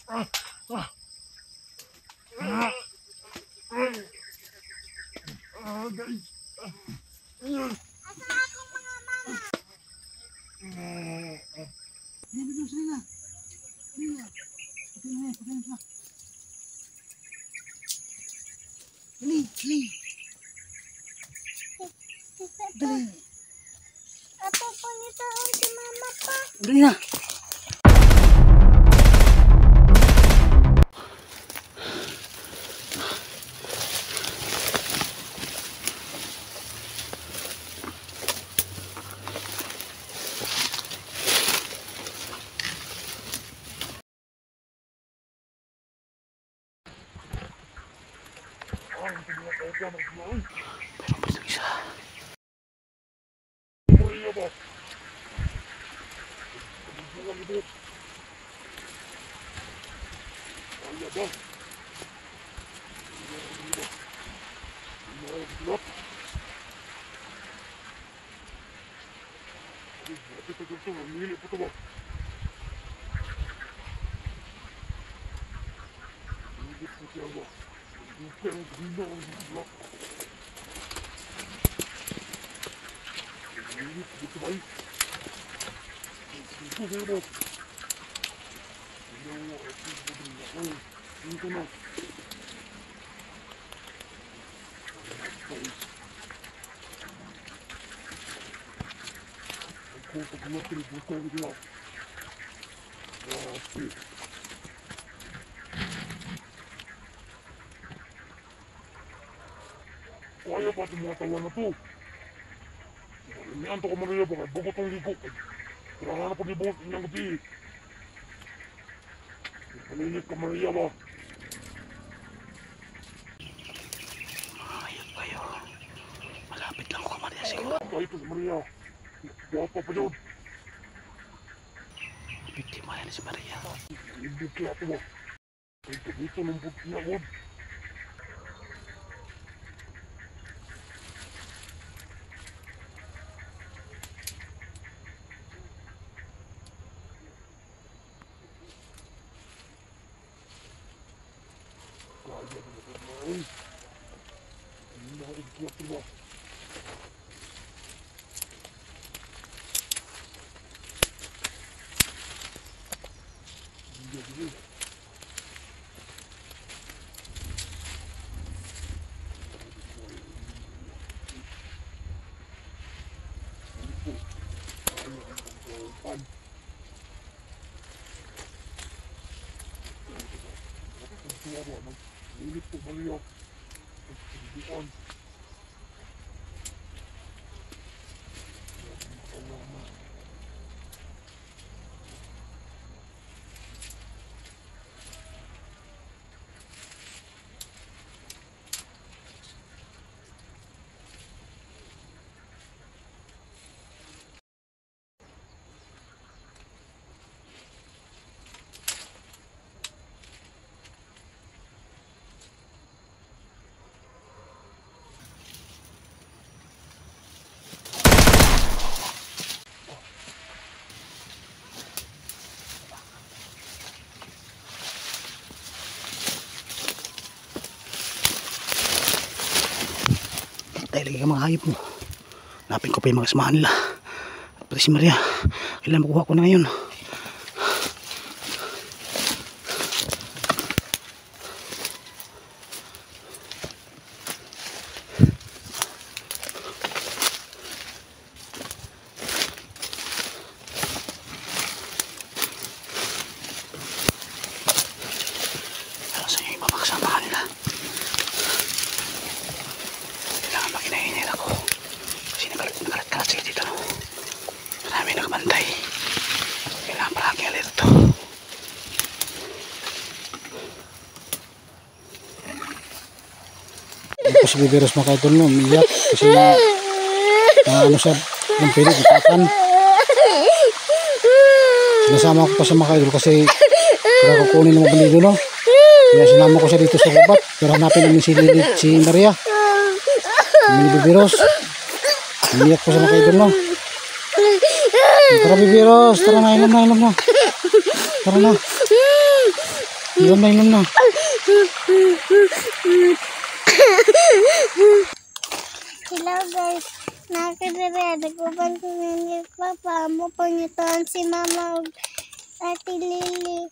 Guys. Asa akong mga mama? Bibilos nila. Nila. Patayin siya. Dali, dali. Dali. Ato po nito ang si mama pa. Dali na. Pero pa isa. Maria ba? Maria ba? Kaya pa itong mga tawa na to. Inianto ko Maria ba? Bago itong ligo. Kailangan na pag-ibot inyang gabi. Paninit ka Maria ba? Ayun kayo. Malapit lang ko ka Maria siguro. Kahit si Maria. Guwapa pa yun. Biktima yan si Maria. Ibig kaya ito ba? Kahit dito ng buti niya wood. Init po Maria. Pagkakibuan. Tayo lagi ka mga hayop mo. Hanapin ko pa yung mga kasamahan nila. At pati si Maria. Kailangan makuha ko na ngayon. Saan yung iba mga kasamahan nila? Kailangan makinahinil ako. Kasi nagalat-kalat sila dito. Marami nakabantay. Kailangan palagi alerto. Ito si Bibiros mga kaidol no, umiyak. Kasi ano siya, yung pilit, itapan. Sinasama ko pa sa mga kaidol kasi para kukunin ng mga bandido no. Kaya sinama ko siya dito sa gubat. Pero hanapin namin si Lilith, si Maria. Ni Bibiros. Umiyak po sa mga kaidol no. Tara Bibiros, tara na, inom na. Tara na. Inom na. Hello guys, nakakadara. Nagkuban ko ng papa. Amo po nito si mama ug ate Lily.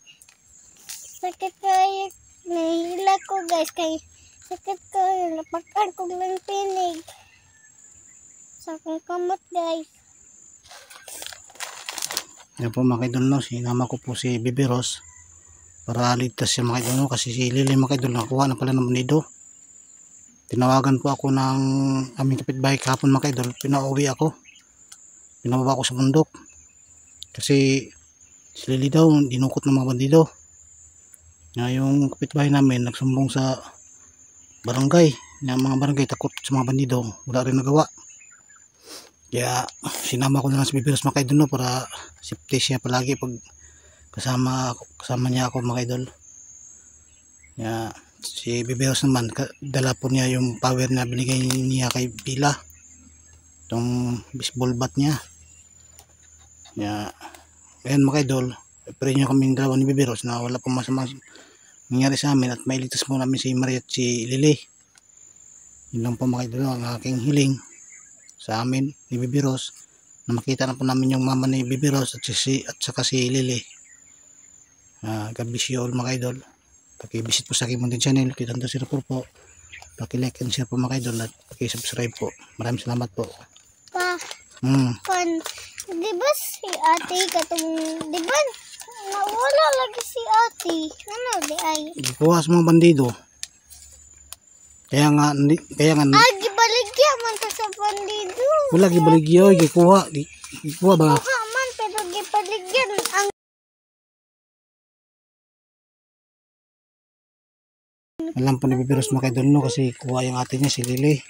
Sakit kayo. Nahila ko guys. Kay sakit kayo. Napakan ko ng pinig. Sakit kamot guys. Yan po mga idol, no, sinama ko po si Bibi Rose para ligtas siya mga idol, no, kasi si Lily mga idol nakuha na pala ng bandido. Tinawagan po ako ng aming kapitbahay kahapon mga idol, pinauwi ako, pinababa ako sa bundok kasi si Lily daw dinukot ng mga bandido. Yung kapitbahay namin nagsumbong sa barangay, na mga barangay takot sa mga bandido, wala rin nagawa. Kaya sinama ko na lang si Bibi Rose mga idol, no, para safety siya palagi pag kasama niya ako mga idol. Kaya si Bibi Rose naman dala po niya yung power na binigay niya kay Bila, itong baseball bat niya. Kaya ayan mga idol, pray nyo kaming dalawa ni Bibi Rose na wala pong masama nangyari sa amin at mailigtas po namin si Maria at si Lily. Yun lang po mga idol ang aking hiling sa amin ni Bibi Rose, na makita na po namin yung mama ni Bibi Rose at saka si Lily. God bless you all mga idol. Paki-visit po sa aking muntin channel, Kitando Sirapur po. Paki-like and share po mga idol at paki-subscribe po. Maraming salamat po. Pa, di ba si ate katong, di ba nawala lagi si ate? Ano di ay? Ikuha sa mga bandido. Kaya nga Gibaligya man ka sa bandido. wala gibaligyo, gikuha ba? Kuha man, pero gibaligyan. Ang Alam po ni Bibi Rose mga idol, no, kasi kuha yung ate niya si Lily.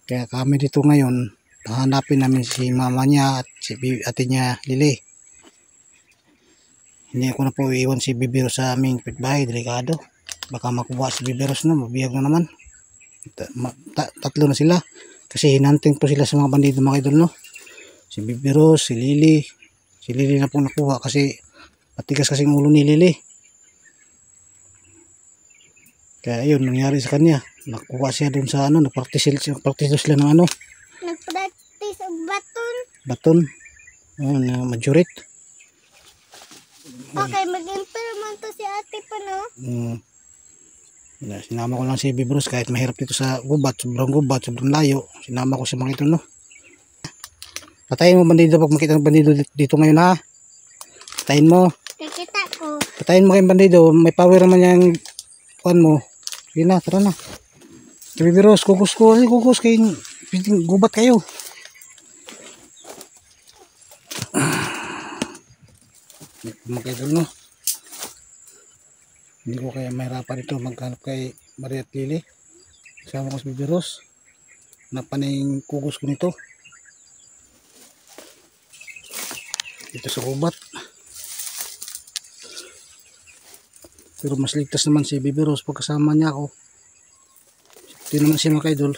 Kaya kami dito ngayon, hahanapin namin si mama niya at si ate niya Lily. Hindi ako na po iiwan si Bibi Rose sa aming kapitbahay, delikado. Baka makuha si Bibi Rose, no, mabiyag na naman. Tatlo na sila kasi hinanting po sila sa mga bandido mga idol, no. Si Bibi Rose, si Lily na po nakuha kasi matigas kasing ulo ni Lily. Kaya yun nangyari sa kanya, nakuha siya dun sa nagpractice sila ng nagpractice ang baton, na majurit. Okay, mag-implement to si ate pa, no? Sinama ko lang si Bibi Rose kahit mahirap dito sa gubat, sobrang layo. Sinama ko sa mga ito, no. Patayin mo bandido pag makita ng bandido dito ngayon, ha. Patayin mo. Kikita ko. Patayin mo kayong bandido. May power naman yung kuhan mo. Sige na, tara na. Si Bibi Rose, kukus kayo. Gubat kayo. Mga idol, no. Hindi ko kaya mahirapan ito maghanap kay Maria at Lily. Kasama ko si Bibi Rose. Napanay kugos ko nito. Dito sa gubat. Pero mas ligtas naman si Bibi Rose pag kasama niya ako. Ito naman siya mga idol.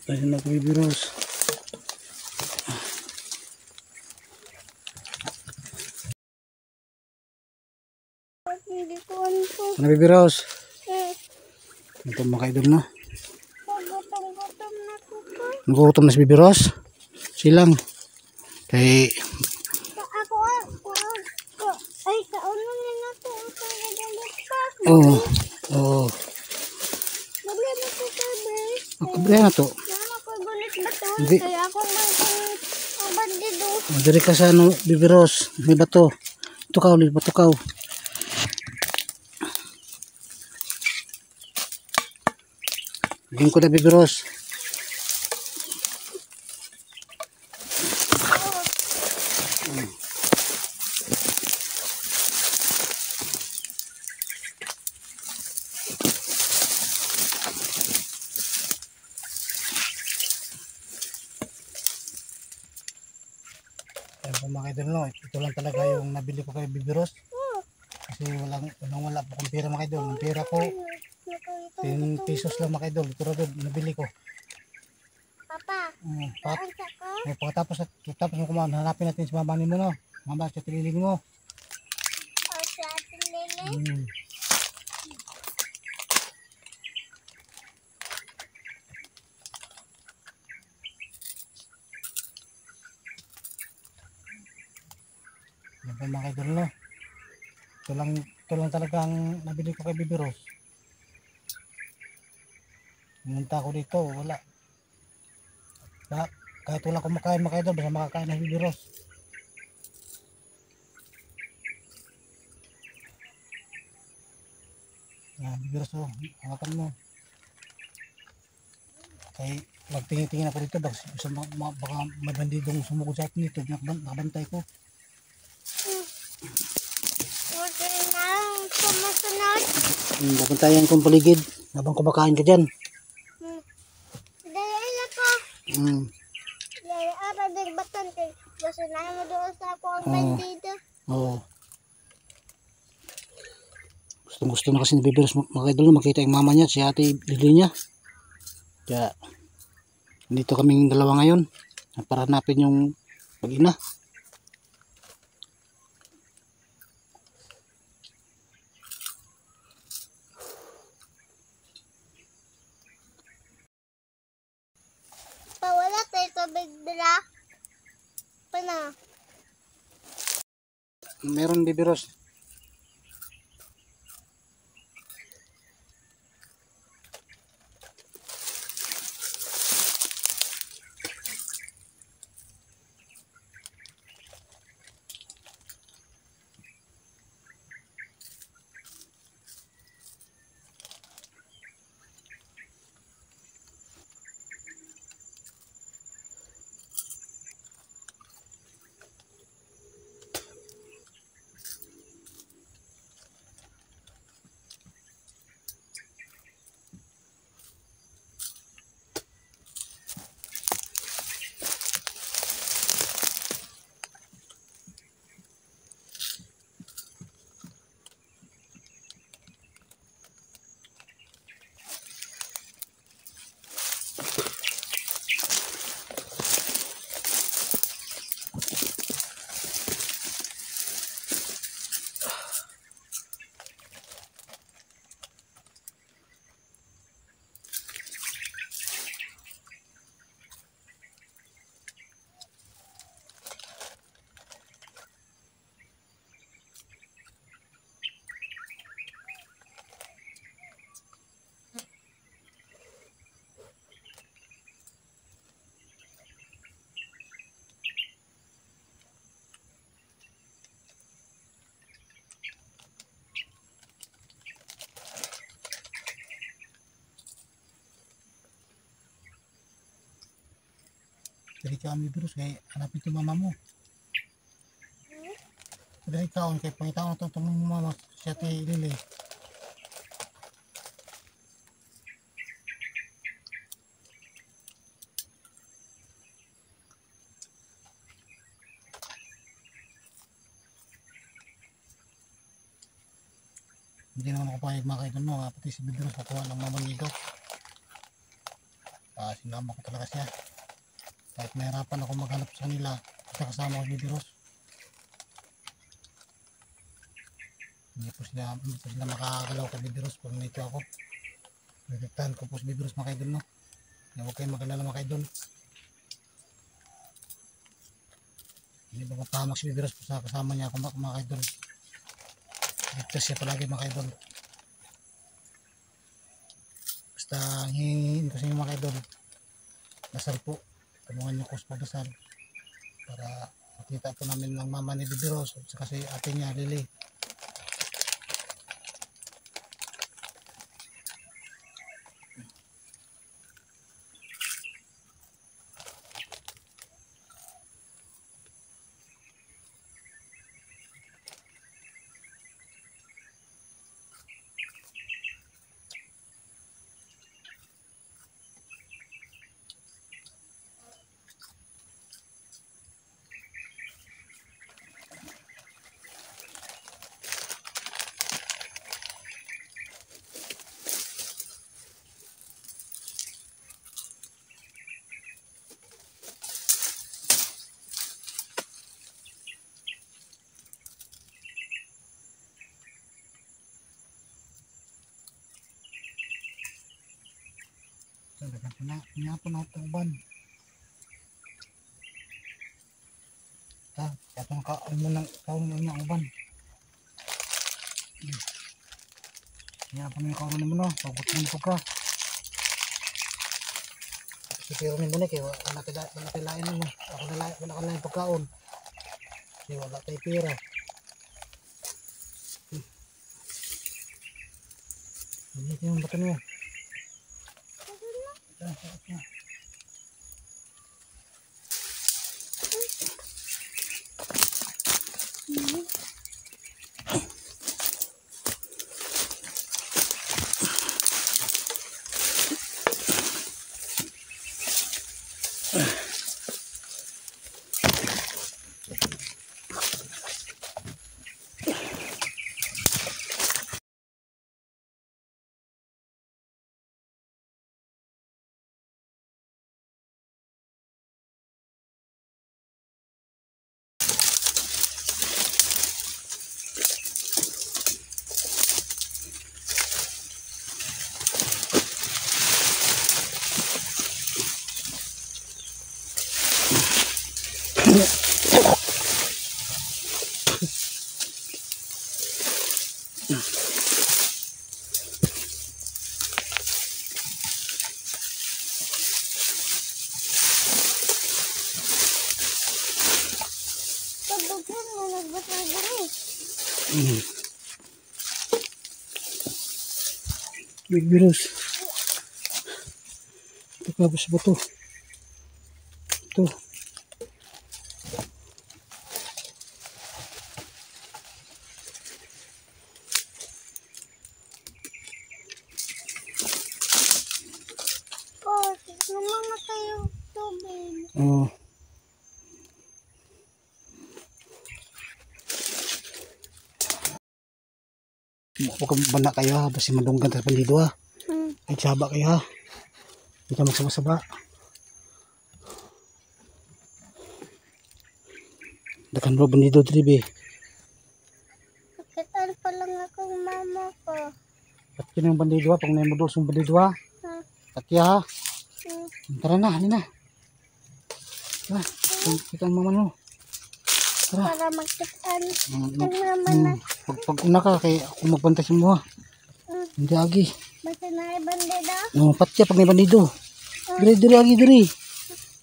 Tayo na Bibi Rose. Hindi ko ano. Ano Bibi Rose? Ito mga idol, no. Gutom na ko pa. Nagugutom na si Bibi Rose. Silang. Kay Ako ay kauna na nato ang kagalit pa. Oo. Dali na ko sabi. Makabre na to. Nama ko gulit bato. Hindi. Kaya ako magkulit ang bandido. Madiri ka sa Bibi Rose. May bato. Tukaw, bato kaw. Bigyan ko na Bibi Rose. Ayan po mga idol, no. Ito lang talaga yung nabili ko kay Bibi Rose. Kasi wala po akong pera mga idol. Ang pera ko Ito, 10 pesos lang mga idol. Ito rin, nabili ko. Papa, Pap, saan sa ko? pagkatapos mo kumain, hanapin natin si mama mo, no? Mama, sa tililing mo. O sa ating lili? Hmm. Yan po mga idol, no? Ito lang talagang nabili ko kay Bibi Rose. Pumunta ako dito, wala. Kahit wala kumakain mga idol, basta makakain na Bibi Rose. Bibi Rose, oh, hangapan mo. Kaya magtingin-tingin ako dito, baka may bandidong sumukod sa akin dito, nakabantay ko. Huwag nang sumusunod. Nabantayan kong paligid, habang kumakain ka dyan. Dali na po. Dali, nagbatan ko. Gusto na mo doon sa ako ang bandido. Oo. Gusto na kasi ni Bibi Rose mga idol na makita yung mama niya, si ate Lili niya. Kaya, dito kaming dalawa ngayon para hanapin yung mag-ina. Pawala tayo tubig dala. Pana. Meron Bibi Rose. Dari ka Bibi Rose, kaya hanapin ito mama mo. Dari ka, kaya pangitaon na itong mama si ate Lili. Hindi naman ako payag mga kaibigan mo, pati si Bibi Rose nakuha ng mama nito. Sinama ko talaga siya. Kahit mahirapan ako maghanap sa kanila, basta kasama ko Bibi Rose. Hindi po sila makakagalaw kay Bibi Rose pag nandito ako. Nagkaktahan ko po si Bibi Rose mga kaibigan mo. Huwag kayong mag-alala mga kaibigan. Hindi ba mapahamak si Bibi Rose sa kasama niya ako mga kaibigan. Ligtas siya palagi mga kaibigan. Basta hingin ko sa inyo mga kaibigan. Dasal po. Tulungan niyo ko sa pagdasal para makita po namin ng mama ni Bibi Rose at kasi ate niya Lili. Pinapon ako ng uban. Katong kaon mo ng kaon mo ng uban. Pinapon mo yung kaon mo no. Pagutin ko ka. Pero ni mo na kayo. Wala tilain mo. Wala ka na yung pagkaon. Kasi wala tayo pera. Hindi yung bato niya. Pagbugan mo, nagbata-gari. Big virus. Ito kapos ba ito? Ito. Oh, tignan mo na kayo tubig. Oo. Huwag kang bana kayo ha. Basta madunggan sa pandido ha. Ay saba kayo ha. Hindi ka magsaba-saba. Dakan mo bandido tribe. Nakitaan pa lang akong mama ko. At yun yung bandido ha. Pag naimodol sa bandido ha. Tatya ha. Tara na. Halina. Tara. Kita ang mama mo. Tara. Para magkitaan ang mama na. Pag una ka kay ako magbantay sa mo ha. Hindi agi. Basta na ibandida. No, patya pag may bandido. Diri agi diri.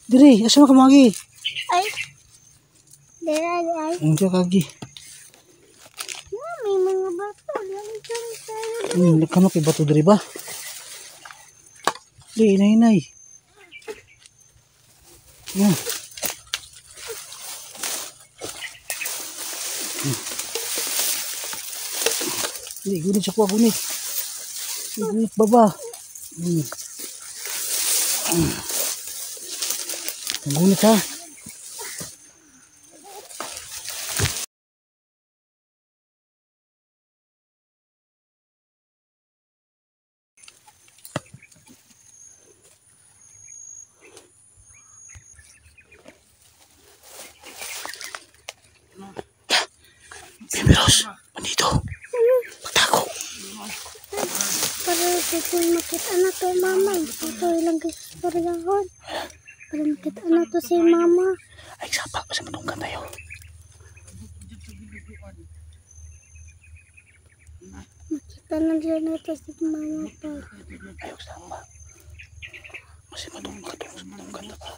Diri, asa ka magi? Ay. Ay. Hindi ka agi. May mga bato. Lang dyan tayo. Nagkano kay bato diri ba? Di, inay. Yan. Di, gunit sa kuha, gunit. Gunit baba. Gunit ha. Pimiros, bandito. Pagtago. Para kung makita na to mama. Ito ilang kispargahon. Para makita na to si mama. Ay, sapa. Kasi matunggan tayo. Makita na dyan na to si mama pa. Ayaw sapa. Kasi matunggan na pa.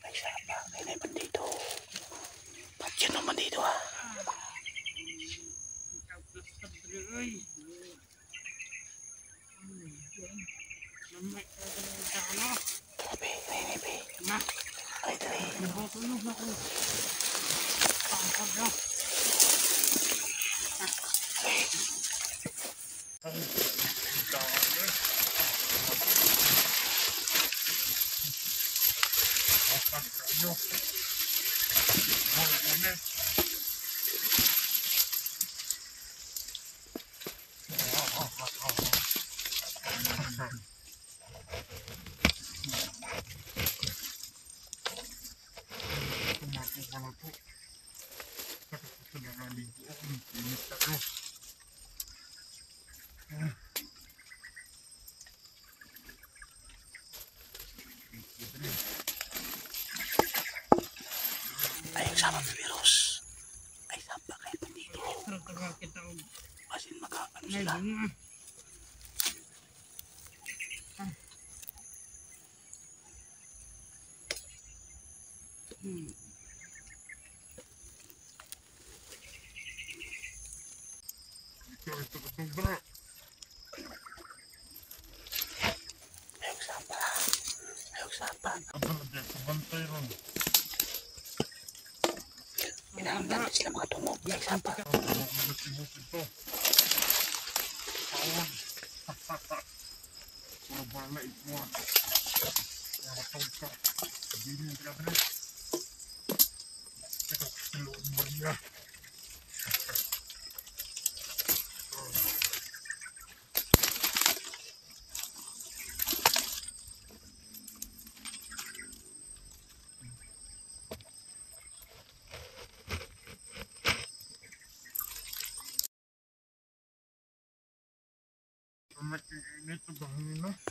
Ay, sapa. Ay, na bandito. Patyan ng bandito ha. Grabe, ninibi. Ay, dali. Ay. Ay, sama virus. Ay, sapa kayo pa dito. Asin makaano sila. Ayaw sapa. Ayaw sapa. Pinahamdan sila mga tunog. Ayaw sapa.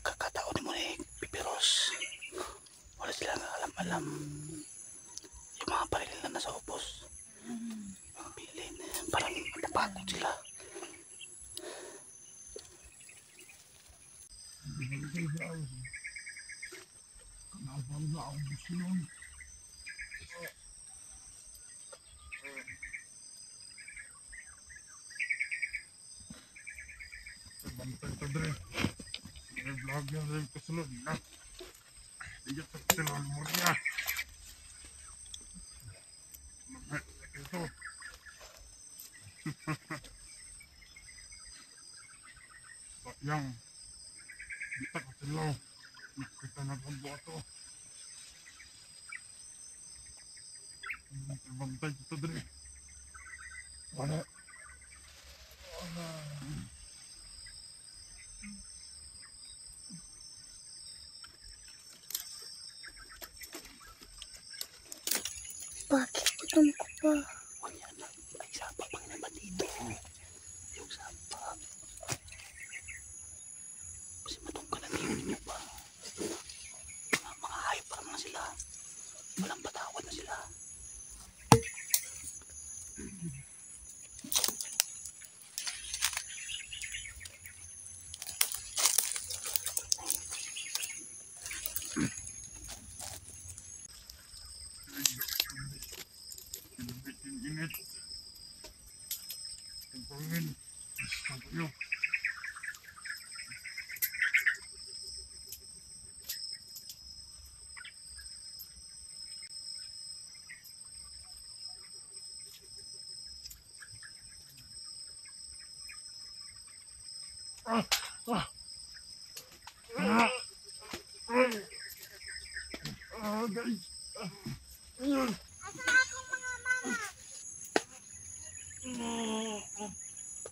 Kakataon mo ni Pipiros. Wala silang alam-alam yung mga baril na nasa ubos. Mga bilin. Parang napapagod sila. Bantay ta dre. May vlog yan rin kasunod na. Iyak sa tinuloy mo niya. Mag-hek ito. Sayang. Di ta katilaw. Nakita na kong buhato. Bantay kita dre. Wala. Bakit gutom ko pa? Wala na. Ay, sapa pa naman dito. Ayaw sapa. Kasi matungka na tingin niyo pa. Mga hayop pa naman sila. Walang patawad na sila. Init. Ang pangin. Ang kayo. Guys. Ayun. Asa akong mga mama?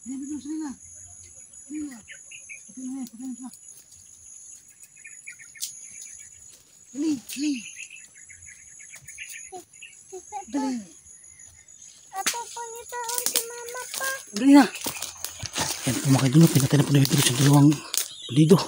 Hindi sila. Hindi. Pagkain sila. Dali. Dali. Ato po nito ang si mama pa. Dali na. Yan, pumakay dun. Pinatay na po na yung dalawang bandido.